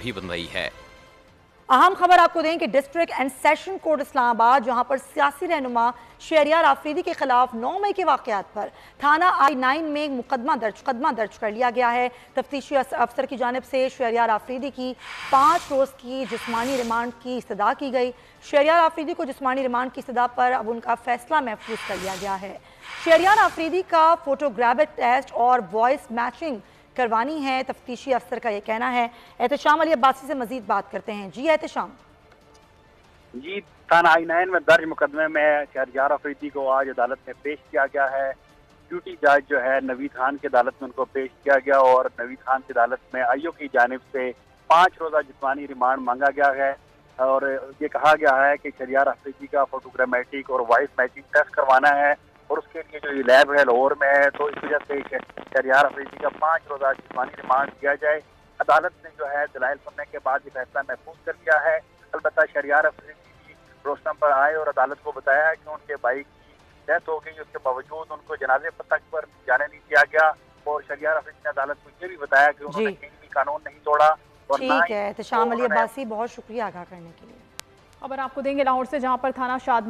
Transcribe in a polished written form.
भी बन रही है। अहम खबर आपको दें कि district and session court Islamabad, जहां पर सियासी रहनुमा शहरियार आफरीदी के खिलाफ 9 मई के वाकयात पर थाना I-9 में एक मुकदमा दर्ज कर लिया गया है। तफ्तीशी अफसर की जानिब से शहरियार आफरीदी की 5 रोज़ की जिस्मानी रिमांड की इस्तदा की गई। शहरियार आफरीदी को जिस्मानी रिमांड की इस्तदा पर अब उनका फैसला महफूज कर लिया गया है। शहरियार आफरीदी का फोटोग्राफिक टेस्ट और वॉइस मैचिंग करवानी है, तफ्तीशी अफसर का यह कहना है। एहतशाम अली अब्बासी से मजीद बात करते हैं। जी एहतशाम। जी, थाना I-9 में दर्ज मुकदमे में शहरियार आफरीदी को आज अदालत में पेश किया गया है। ड्यूटी जज जो है नवीद खान की अदालत में उनको पेश किया गया और नवीद खान की अदालत में आईओ की जानिब से 5 रोज़ा जिस्मानी रिमांड मांगा गया है और ये कहा गया है कि शहरियार आफरीदी का फोटोग्रामेटिक और वॉइस मैचिंग टेस्ट करवाना है और उसके लिए जो ये लैब है लाहौर में है, तो इस वजह से शहरियार आफरीदी का 5 रोज़ा जिस्मानी रिमांड दिया जाए। अदालत ने जो है दलाइल सुनने के बाद ये फैसला महफूज कर लिया है। अलबत्ता शहरियार आफरीदी रोस्टम पर आए और अदालत को बताया है कि उनके भाई की डेथ हो गई, उसके बावजूद उनको जनाजे तक पर जाने नहीं दिया गया और शहरियार आफरीदी ने अदालत को ये भी बताया कि उन्होंने कहीं भी कानून नहीं तोड़ा। और ठीक है एहतशाम अली अब्बासी, बहुत शुक्रिया आगाह करने के लिए। खबर आपको देंगे लाहौर से, जहां पर थाना शादमा